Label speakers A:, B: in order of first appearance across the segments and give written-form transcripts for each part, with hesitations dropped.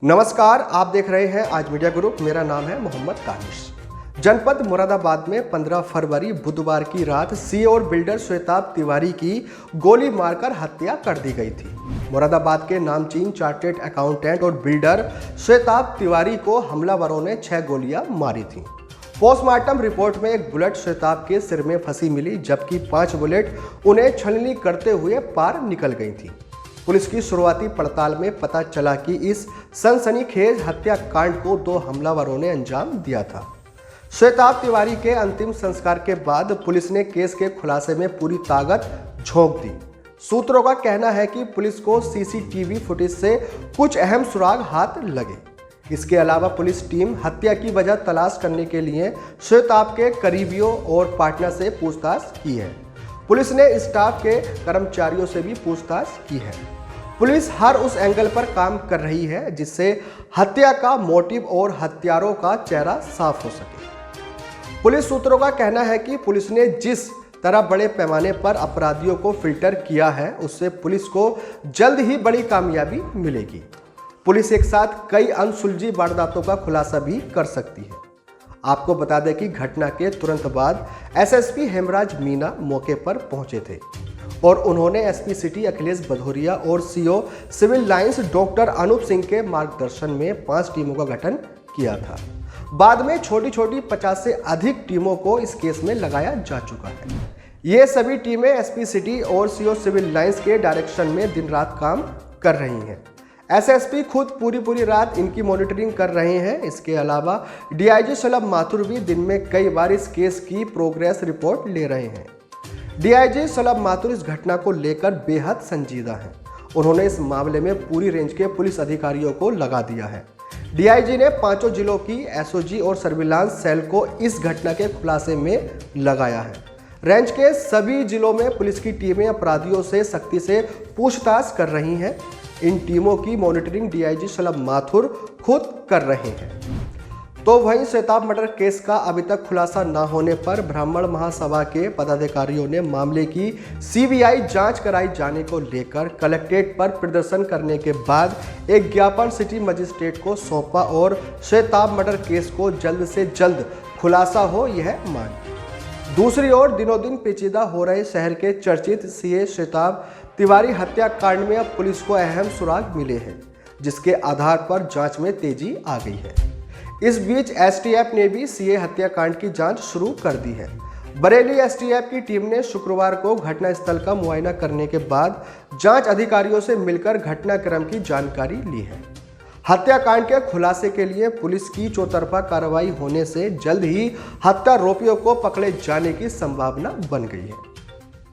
A: नमस्कार, आप देख रहे हैं आज मीडिया ग्रुप। मेरा नाम है मोहम्मद कानिश। जनपद मुरादाबाद में 15 फरवरी बुधवार की रात सीए और बिल्डर श्वेताब तिवारी की गोली मारकर हत्या कर दी गई थी। मुरादाबाद के नामचीन चार्टेड अकाउंटेंट और बिल्डर श्वेताब तिवारी को हमलावरों ने 6 गोलियां मारी थी। पोस्टमार्टम रिपोर्ट में एक बुलेट श्वेताब के सिर में फंसी मिली, जबकि 5 बुलेट उन्हें छलनी करते हुए पार निकल गई थी। पुलिस की शुरुआती पड़ताल में पता चला कि इस सनसनीखेज हत्याकांड को 2 हमलावरों ने अंजाम दिया था। श्वेताब तिवारी के अंतिम संस्कार के बाद पुलिस ने केस के खुलासे में पूरी ताकत झोंक दी। सूत्रों का कहना है कि पुलिस को सीसीटीवी फुटेज से कुछ अहम सुराग हाथ लगे। इसके अलावा पुलिस टीम हत्या की वजह तलाश करने के लिए श्वेताब के करीबियों और पार्टनर से पूछताछ की है। पुलिस ने स्टाफ के कर्मचारियों से भी पूछताछ की है। पुलिस हर उस एंगल पर काम कर रही है जिससे हत्या का मोटिव और हत्यारों का चेहरा साफ हो सके। पुलिस सूत्रों का कहना है कि पुलिस ने जिस तरह बड़े पैमाने पर अपराधियों को फिल्टर किया है, उससे पुलिस को जल्द ही बड़ी कामयाबी मिलेगी। पुलिस एक साथ कई अनसुलझी वारदातों का खुलासा भी कर सकती है। आपको बता दें कि घटना के तुरंत बाद एसएसपी हेमराज मीना मौके पर पहुंचे थे और उन्होंने एसपी सिटी अखिलेश भदौरिया और CO Civil Lines doctor Anoop Singh के मार्गदर्शन में 5 टीमों का गठन किया था। बाद में छोटी छोटी 50 से अधिक टीमों को इस केस में लगाया जा चुका है। ये सभी टीमें एसपी सिटी और सीओ सिविल लाइंस के डायरेक्शन में दिन रात काम कर रही हैं। एसएसपी खुद पूरी रात इनकी मॉनिटरिंग कर रहे हैं। इसके अलावा डीआईजी शलभ माथुर भी दिन में कई बार इस केस की प्रोग्रेस रिपोर्ट ले रहे हैं। डीआईजी शलभ माथुर इस घटना को लेकर बेहद संजीदा हैं। उन्होंने इस मामले में पूरी रेंज के पुलिस अधिकारियों को लगा दिया है। डीआईजी ने 5 जिलों की एसओजी और सर्विलांस सेल को इस घटना के खुलासे में लगाया है। रेंज के सभी जिलों में पुलिस की टीमें अपराधियों से सख्ती से पूछताछ कर रही हैं। इन टीमों की मॉनिटरिंग डीआईजी शलभ माथुर खुद कर रहे हैं। तो वहीं श्वेताब मर्डर केस का अभी तक खुलासा न होने पर ब्राह्मण महासभा के पदाधिकारियों ने मामले की सीबीआई जांच कराई जाने को लेकर कलेक्ट्रेट पर प्रदर्शन करने के बाद एक ज्ञापन सिटी मजिस्ट्रेट को सौंपा और श्वेताब मर्डर केस को जल्द से जल्द खुलासा हो, यह मांग। दूसरी ओर दिनों दिन पेचीदा हो रहे शहर के चर्चित सीए श्वेताब तिवारी हत्याकांड में अब पुलिस को अहम सुराग मिले हैं, जिसके आधार पर जांच में तेजी आ गई है। इस बीच एसटीएफ ने भी सीए हत्याकांड की जांच शुरू कर दी है। बरेली एसटीएफ की टीम ने शुक्रवार को घटनास्थल का मुआयना करने के बाद जांच अधिकारियों से मिलकर घटनाक्रम की जानकारी ली है। हत्याकांड के खुलासे के लिए पुलिस की चौतरफा कार्रवाई होने से जल्द ही हत्यारोपियों को पकड़े जाने की संभावना बन गई है।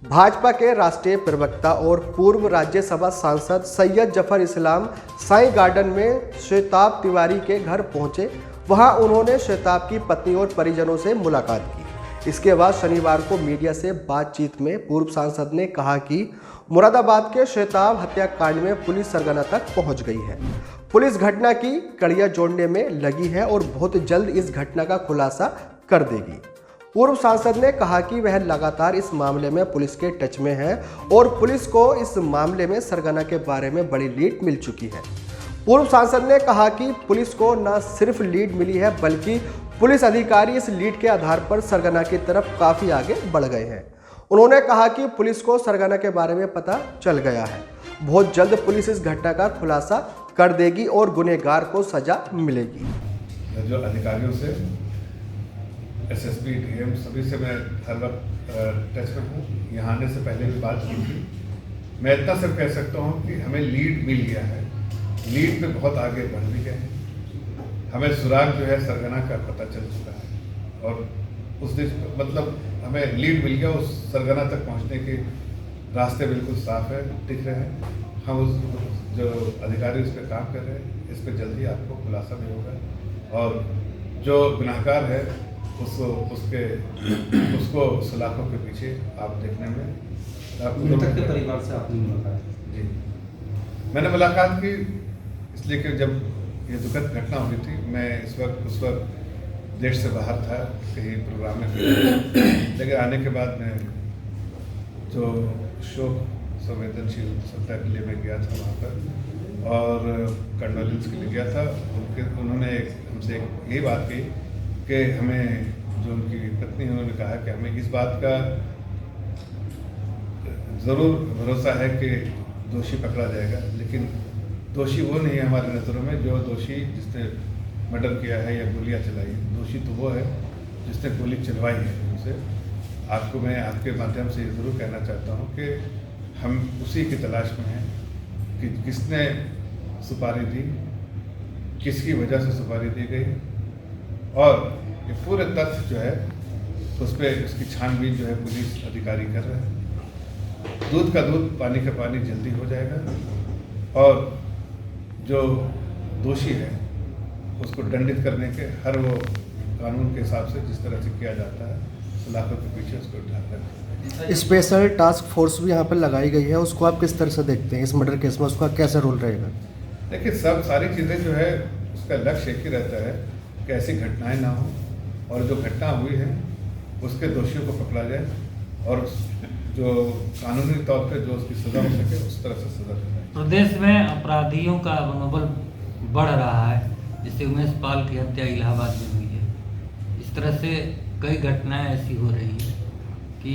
A: भाजपा के राष्ट्रीय प्रवक्ता और पूर्व राज्यसभा सांसद सैयद जफर इस्लाम साईं गार्डन में श्वेताब तिवारी के घर पहुंचे। वहां उन्होंने श्वेताब की पत्नी और परिजनों से मुलाकात की। इसके बाद शनिवार को मीडिया से बातचीत में पूर्व सांसद ने कहा कि मुरादाबाद के श्वेताब हत्याकांड में पुलिस सरगना तक पहुंच गई है। पुलिस घटना की कड़ियां जोड़ने में लगी है और बहुत जल्द इस घटना का खुलासा कर देगी। पूर्व सांसद ने कहा कि वह लगातार इस मामले में पुलिस के टच में है और पुलिस को इस मामले में सरगना के बारे में बड़ी लीड मिल चुकी है। पूर्व सांसद ने कहा कि पुलिस को न सिर्फ लीड मिली है, बल्कि पुलिस अधिकारी इस लीड के आधार पर सरगना की तरफ काफ़ी आगे बढ़ गए हैं। उन्होंने कहा कि पुलिस को सरगना के बारे में पता चल गया है। बहुत जल्द पुलिस इस घटना का खुलासा कर देगी और गुनहगार को सजा मिलेगी।
B: जो अधिकारियों से एसएसपी डीएम सभी से मैं हर वक्त टच में हूँ। यहाँ आने से पहले भी बात की थी। मैं इतना सिर्फ कह सकता हूँ कि हमें लीड मिल गया है। लीड पे बहुत आगे बढ़ भी गए हैं। हमें सुराग जो है सरगना का पता चल चुका है और उस दिन मतलब हमें लीड मिल गया। उस सरगना तक पहुँचने के रास्ते बिल्कुल साफ है, दिख रहे हैं। हम उस जो अधिकारी उस पर काम कर रहे हैं, इस पर जल्दी आपको खुलासा भी होगा और जो गुनाहगार है उसको सलाखों के पीछे आप देखने में
C: मृतक के परिवार से आपने मुलाकात
B: जी मैंने मुलाकात की, इसलिए कि जब ये दुखद घटना हुई थी मैं उस वक्त देश से बाहर था, कहीं प्रोग्राम में, लेकिन आने के बाद मैं जो शोक संवेदनशील सत्ता के लिए मैं गया था वहाँ पर और कंडोलेंस के लिए गया था। उन्होंने हमसे यही बात कही कि हमें, जो उनकी पत्नी है, उन्होंने कहा कि हमें इस बात का ज़रूर भरोसा है कि दोषी पकड़ा जाएगा, लेकिन दोषी वो नहीं है हमारी नज़रों में जो दोषी जिसने मर्डर किया है या गोलियां चलाई है। दोषी तो वो है जिसने गोली चलवाई है उनसे। आपको मैं आपके माध्यम से ज़रूर कहना चाहता हूँ कि हम उसी की तलाश में हैं कि किसने सुपारी दी, किसकी वजह से सुपारी दी गई, और ये पूरे तथ्य जो है उस पर उसकी छानबीन जो है पुलिस अधिकारी कर रहे हैं। दूध का दूध, पानी का पानी जल्दी हो जाएगा और जो दोषी है उसको दंडित करने के हर वो कानून के हिसाब से जिस तरह से किया जाता है, सलाखों के पीछे उसको ढाल रखा।
A: स्पेशल टास्क फोर्स भी यहाँ पर लगाई गई है, उसको आप किस तरह से देखते हैं? इस मर्डर केस में उसका कैसा रोल रहेगा?
B: देखिए, सारी चीज़ें जो है उसका लक्ष्य एक ही रहता है कि ऐसी घटनाएं ना हो और जो घटना हुई है उसके दोषियों को पकड़ा जाए और जो कानूनी तौर पे जो उसकी सजा हो सके उस तरह से सजा दी जाए।
D: प्रदेश में अपराधियों का मनोबल बढ़ रहा है, जिससे उमेश पाल की हत्या इलाहाबाद में हुई है। इस तरह से कई घटनाएं ऐसी हो रही है कि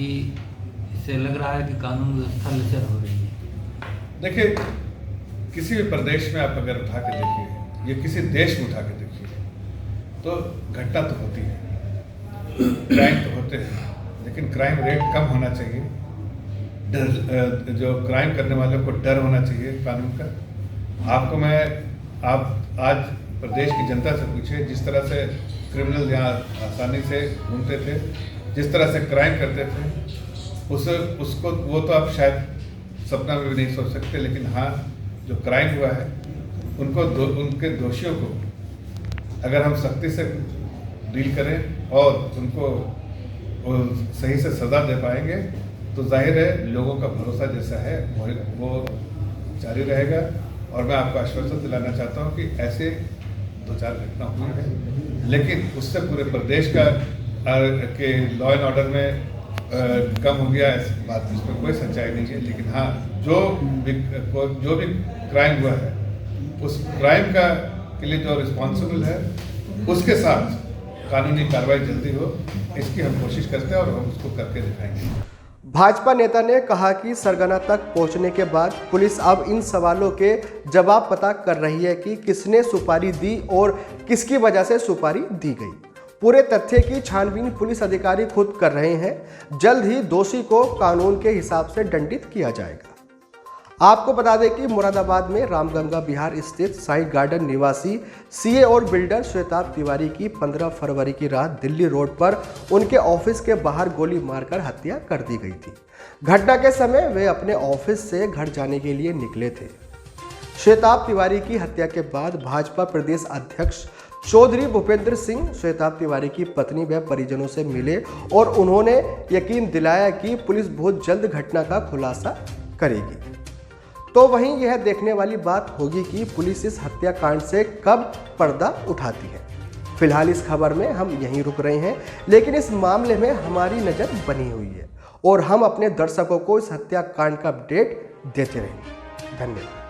D: इससे लग रहा है कि कानून व्यवस्था लचर हो रही है।
B: देखिए, किसी भी प्रदेश में आप अगर उठा के देखिए या किसी देश में उठा के देखिए तो घटना तो होती है, क्राइम तो होते हैं, लेकिन क्राइम रेट कम होना चाहिए। डर, जो क्राइम करने वालों को डर होना चाहिए कानून का। आप आज प्रदेश की जनता से पूछिए, जिस तरह से क्रिमिनल यहाँ आसानी से घूमते थे, जिस तरह से क्राइम करते थे, उसको वो तो आप शायद सपना में भी नहीं सोच सकते। लेकिन हाँ, जो क्राइम हुआ है उनके दोषियों को अगर हम सख्ती से डील करें और उनको सही से सज़ा दे पाएंगे तो जाहिर है लोगों का भरोसा जैसा है वो जारी रहेगा। और मैं आपको आश्वासन दिलाना चाहता हूं कि ऐसे 2-4 घटना हुई है, लेकिन उससे पूरे प्रदेश का के लॉ एंड ऑर्डर में कम हो गया, इस बात इसमें कोई सच्चाई नहीं है। लेकिन हाँ, जो भी क्राइम हुआ है उस क्राइम के लिए जो रिस्पॉन्सिबल है उसके साथ कानूनी कार्रवाई जल्दी हो, इसकी हम कोशिश करते हैं और हम उसको करके दिखाएंगे।
A: भाजपा नेता ने कहा कि सरगना तक पहुंचने के बाद पुलिस अब इन सवालों के जवाब पता कर रही है कि किसने सुपारी दी और किसकी वजह से सुपारी दी गई। पूरे तथ्य की छानबीन पुलिस अधिकारी खुद कर रहे हैं। जल्द ही दोषी को कानून के हिसाब से दंडित किया जाएगा। आपको बता दें कि मुरादाबाद में रामगंगा विहार स्थित साई गार्डन निवासी सीए और बिल्डर श्वेताब तिवारी की 15 फरवरी की रात दिल्ली रोड पर उनके ऑफिस के बाहर गोली मारकर हत्या कर दी गई थी। घटना के समय वे अपने ऑफिस से घर जाने के लिए निकले थे। श्वेताब तिवारी की हत्या के बाद भाजपा प्रदेश अध्यक्ष चौधरी भूपेंद्र सिंह श्वेताब तिवारी की पत्नी व परिजनों से मिले और उन्होंने यकीन दिलाया कि पुलिस बहुत जल्द घटना का खुलासा करेगी। तो वहीं यह देखने वाली बात होगी कि पुलिस इस हत्याकांड से कब पर्दा उठाती है। फिलहाल इस खबर में हम यहीं रुक रहे हैं, लेकिन इस मामले में हमारी नज़र बनी हुई है और हम अपने दर्शकों को इस हत्याकांड का अपडेट देते रहेंगे। धन्यवाद।